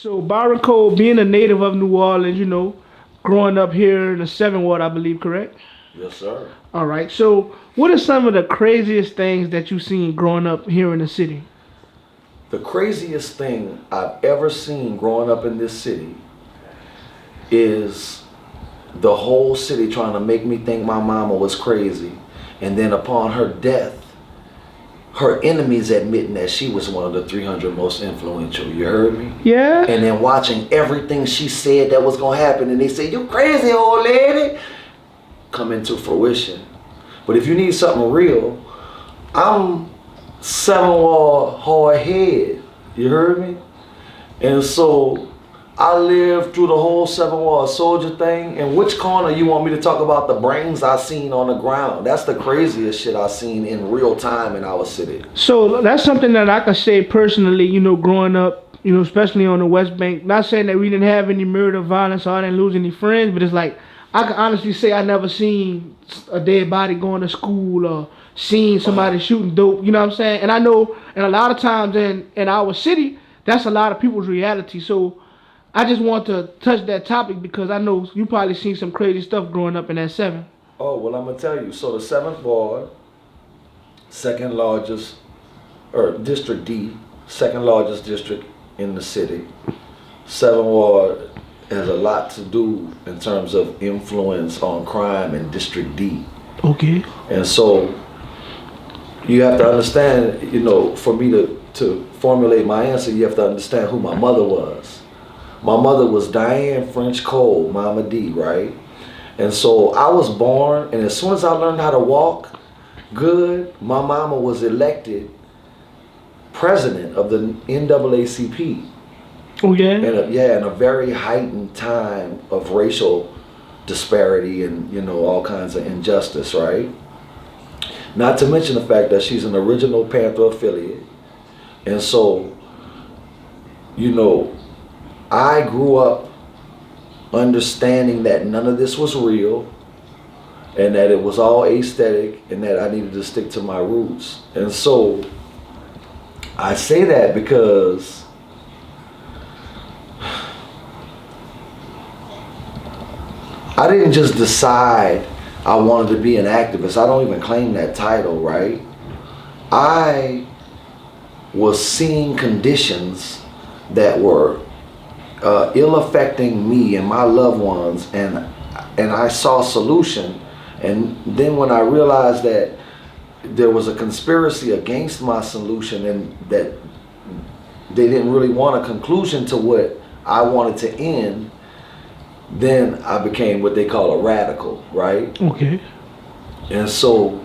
So Byron Cole, being a native of New Orleans, growing up here in the Seventh Ward, I believe, correct? Yes, sir. All right. So, what are some of the craziest things that you've seen growing up here in the city? The craziest thing I've ever seen growing up in this city is the whole city trying to make me think my mama was crazy. And then upon her death, her enemies admitting that she was one of the 300 most influential. You heard me? Yeah. And then watching everything she said that was going to happen. And they say, "You crazy old lady," come into fruition. But if you need something real, I'm 7 wall hard head. You heard me? And so I lived through the whole 7 wall soldier thing. And which corner you want me to talk about the brains I seen on the ground? That's the craziest shit I seen in real time in our city. So that's something that I can say personally, growing up, especially on the West Bank. Not saying that we didn't have any murder, violence, or I didn't lose any friends, but it's like, I can honestly say I never seen a dead body going to school or seen somebody shooting dope, you know what I'm saying? And I know, and a lot of times in our city, that's a lot of people's reality. So I just want to touch that topic because I know you probably seen some crazy stuff growing up in that 7. Oh, well, I'm going to tell you. So the 7th ward, second largest, or District D, second largest district in the city. 7th ward has a lot to do in terms of influence on crime in District D. Okay. And so you have to understand, for me to formulate my answer, you have to understand who my mother was. My mother was Diane French Cole, Mama D, right? And so I was born, and as soon as I learned how to walk good, my mama was elected president of the NAACP. Oh, yeah? In a very heightened time of racial disparity and, all kinds of injustice, right? Not to mention the fact that she's an original Panther affiliate. And so, I grew up understanding that none of this was real and that it was all aesthetic and that I needed to stick to my roots. And so I say that because I didn't just decide I wanted to be an activist. I don't even claim that title, right? I was seeing conditions that were ill affecting me and my loved ones, and I saw a solution. And then when I realized that there was a conspiracy against my solution and that they didn't really want a conclusion to what I wanted to end, then I became what they call a radical, right? Okay. And so,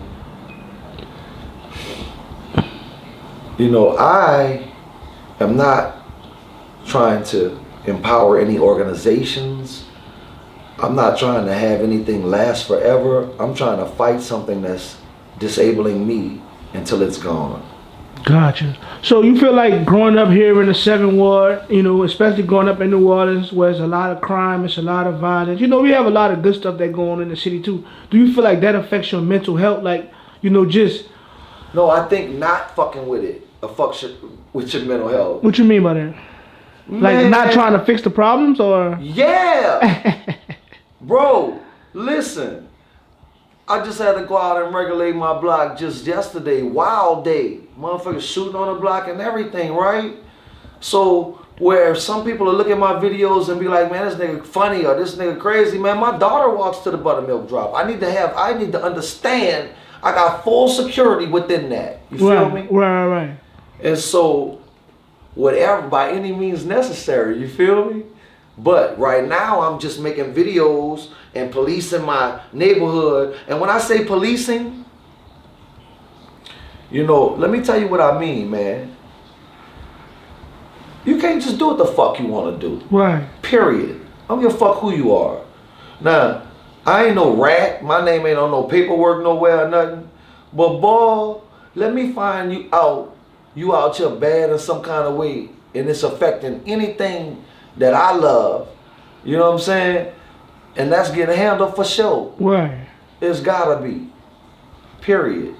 I am not trying to empower any organizations. I'm not trying to have anything last forever. I'm trying to fight something that's disabling me until it's gone. Gotcha. So you feel like growing up here in the 7th Ward, especially growing up in New Orleans where there's a lot of crime, it's a lot of violence. We have a lot of good stuff that go on in the city too. Do you feel like that affects your mental health? Like, just... No, I think not fucking with it affects with your mental health. What you mean by that? Like not trying to fix the problems or? Yeah! Bro, listen. I just had to go out and regulate my block just yesterday. Wild day. Motherfuckers shooting on the block and everything, right? So where some people are looking at my videos and be like, "Man, this nigga funny," or "This nigga crazy," man, my daughter walks to the buttermilk drop. I need to understand I got full security within that. You feel me? Right. And so whatever, by any means necessary, you feel me? But right now I'm just making videos and policing my neighborhood. And when I say policing, let me tell you what I mean, man. You can't just do what the fuck you want to do. Right. Period. I don't give a fuck who you are. Now, I ain't no rat. My name ain't on no paperwork nowhere or nothing. But boy, let me find you out. You out here bad in some kind of way, and it's affecting anything that I love. You know what I'm saying? And that's getting handled for sure. Right. It's gotta be. Period.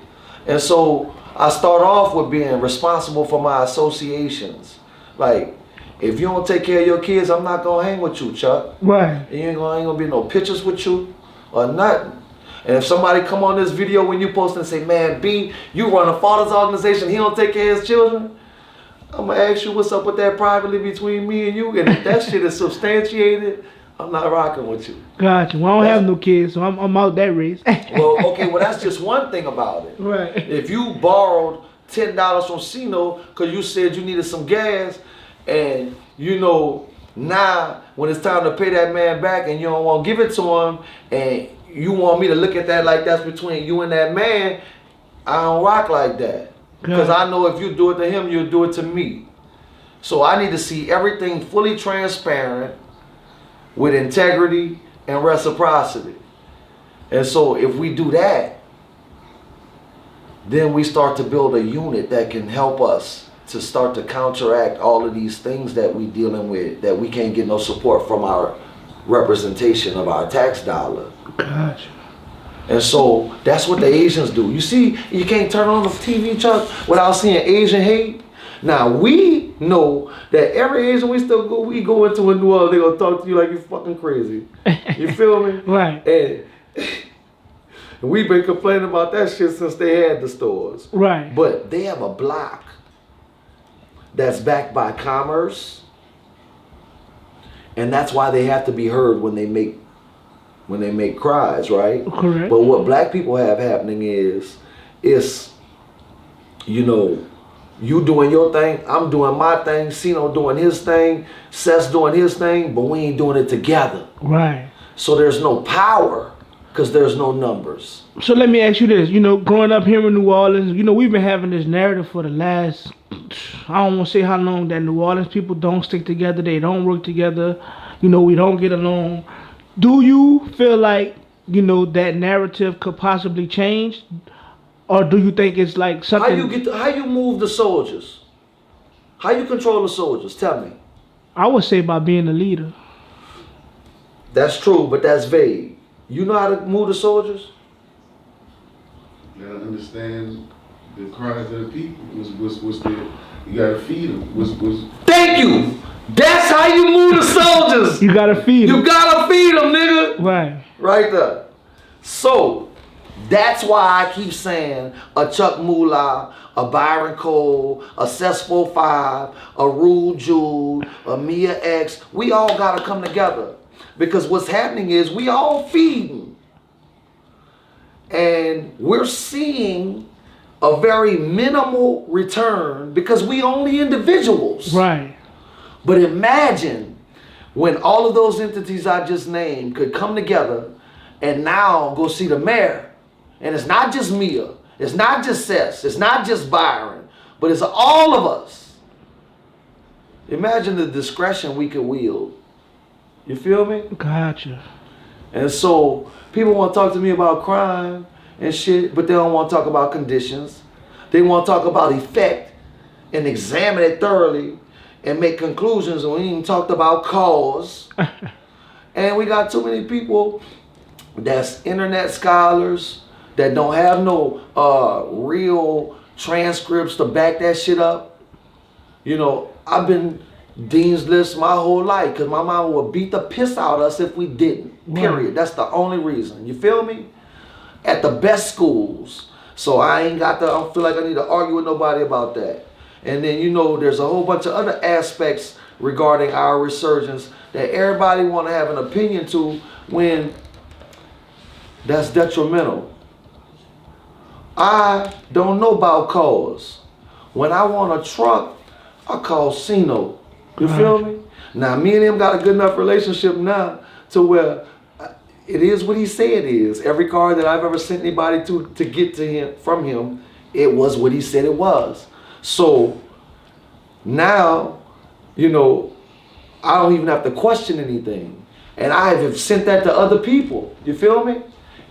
And so I start off with being responsible for my associations. Like, If you don't take care of your kids, I'm not gonna hang with you, Chuck. Right. Ain't gonna be no pictures with you or nothing. And if somebody come on this video when you post and say, man, B, you run a father's organization, he don't take care of his children, I'm gonna ask you what's up with that privately between me and you. And if that shit is substantiated, I'm not rocking with you. Gotcha. Well, I don't have no kids, so I'm out that race. Well, okay, well that's just one thing about it. Right. If you borrowed $10 from Sino because you said you needed some gas, and you know now when it's time to pay that man back and you don't want to give it to him, and you want me to look at that like that's between you and that man, I don't rock like that. Because I know if you do it to him, you'll do it to me. So I need to see everything fully transparent with integrity and reciprocity. And so if we do that, then we start to build a unit that can help us to start to counteract all of these things that we dealing with, that we can't get no support from our representation of our tax dollar. Gotcha. And so that's what the Asians do. You see, you can't turn on the TV, Chuck, without seeing Asian hate. Now we know that every Asian we go into a New Orleans, they gonna talk to you like you fucking crazy. You feel me? Right. And we've been complaining about that shit since they had the stores. Right. But they have a block that's backed by commerce, and that's why they have to be heard when they make cries, right? Correct. But what black people have happening is you know, you doing your thing, I'm doing my thing, Sino doing his thing, Seth's doing his thing, but we ain't doing it together. Right. So there's no power because there's no numbers. So let me ask you this. You know, growing up here in New Orleans, you know, we've been having this narrative for the last, I don't want to say how long, that New Orleans people don't stick together, they don't work together, you know, we don't get along. Do you feel like, you know, that narrative could possibly change? Or do you think it's like something... How you move the soldiers? How you control the soldiers? Tell me. I would say by being a leader. That's true, but that's vague. You know how to move the soldiers? You gotta understand the cries of the people. What's the, you gotta feed them. Thank you! That's how you move the soldiers! You gotta feed them. You gotta feed them, nigga! Right. Right there. So, that's why I keep saying a Chuckmulatv, a Byron Cole, a Cesspool 5, a Rule Jude, a Mia X, we all gotta come together. Because what's happening is we all feeding. And we're seeing a very minimal return because we only individuals. Right. But imagine when all of those entities I just named could come together and now go see the mayor. And it's not just Mia, it's not just Seth, it's not just Byron, but it's all of us. Imagine the discretion we could wield. You feel me? Gotcha. And so people want to talk to me about crime and shit, but they don't want to talk about conditions. They want to talk about effect and examine it thoroughly and make conclusions, and we ain't even talked about cause. And we got too many people that's internet scholars that don't have no real transcripts to back that shit up. You know, I've been Dean's List my whole life because my mama would beat the piss out of us if we didn't. Period. Right. That's the only reason. You feel me? At the best schools. So I don't feel like I need to argue with nobody about that. And then, you know, there's a whole bunch of other aspects regarding our resurgence that everybody want to have an opinion to when that's detrimental. I don't know about cause. When I want a truck, I call Sino. You feel me? Now, me and him got a good enough relationship now to where it is what he said it is. Every car that I've ever sent anybody to get to him from him, it was what he said it was. So now, you know, I don't even have to question anything. And I have sent that to other people. You feel me?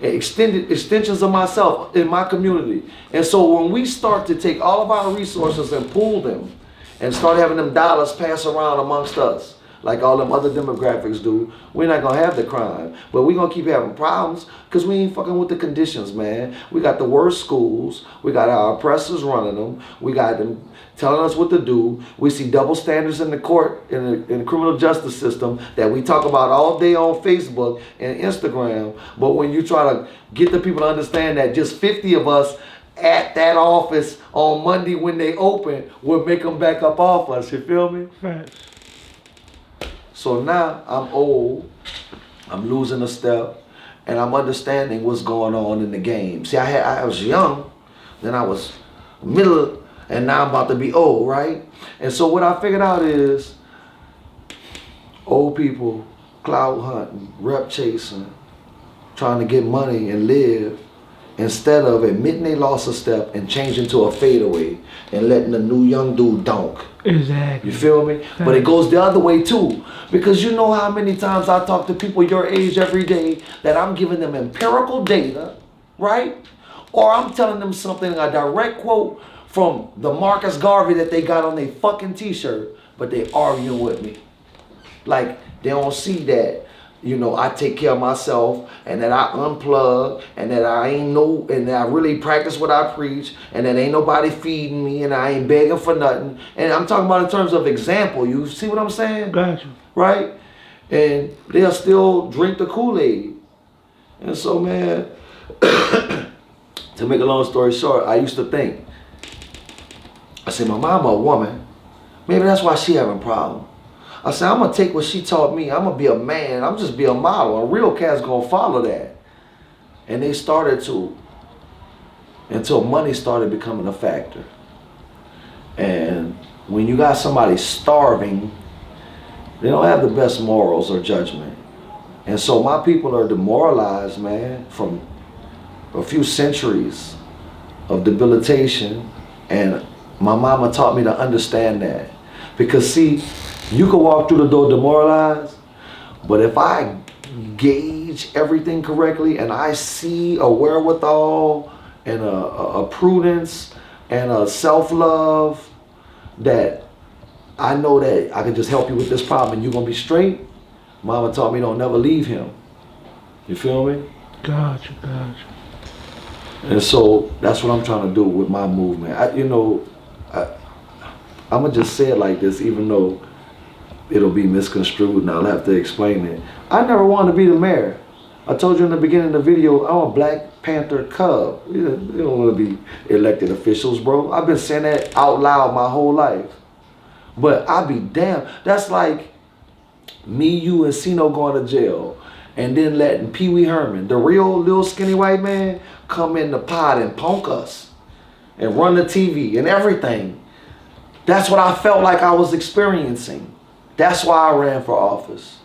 Extensions of myself in my community. And so when we start to take all of our resources and pool them and start having them dollars pass around amongst us, like all them other demographics do, we're not gonna have the crime. But we're gonna keep having problems because we ain't fucking with the conditions, man. We got the worst schools. We got our oppressors running them. We got them telling us what to do. We see double standards in the court, in the criminal justice system that we talk about all day on Facebook and Instagram. But when you try to get the people to understand that just 50 of us at that office on Monday when they open will make them back up off us, you feel me? Right. So now I'm old, I'm losing a step, and I'm understanding what's going on in the game. See, I was young, then I was middle, and now I'm about to be old, right? And so what I figured out is old people clout hunting, rep chasing, trying to get money and live, instead of admitting they lost a step and changing to a fadeaway and letting the new young dude dunk. Exactly. You feel me? But it goes the other way too. Because you know how many times I talk to people your age every day that I'm giving them empirical data, right? Or I'm telling them something, a direct quote from the Marcus Garvey that they got on their fucking t-shirt, but they arguing with me. Like, they don't see that, you know, I take care of myself and that I unplug and that and that I really practice what I preach and that ain't nobody feeding me and I ain't begging for nothing. And I'm talking about in terms of example. You see what I'm saying? Gotcha. Right? And they'll still drink the Kool-Aid. And so, man, to make a long story short, I used to think, I said, my mama a woman, maybe that's why she having problems. I said, I'm going to take what she taught me. I'm going to be a man. I'm just be a model. A real cat's going to follow that. And they started to, until money started becoming a factor. And when you got somebody starving, they don't have the best morals or judgment. And so my people are demoralized, man, from a few centuries of debilitation. And my mama taught me to understand that. Because see, you can walk through the door demoralized, but if I gauge everything correctly and I see a wherewithal and a prudence and a self-love that I know that I can just help you with this problem and you're going to be straight, mama taught me don't never leave him. You feel me? Gotcha. And so that's what I'm trying to do with my movement. I'm going to just say it like this, even though it'll be misconstrued and I'll have to explain it. I never wanted to be the mayor. I told you in the beginning of the video, I'm a Black Panther Cub. You don't want to be elected officials, bro. I've been saying that out loud my whole life. But I be damned. That's like me, you, and Sino going to jail and then letting Pee Wee Herman, the real little skinny white man, come in the pod and punk us and run the TV and everything. That's what I felt like I was experiencing. That's why I ran for office.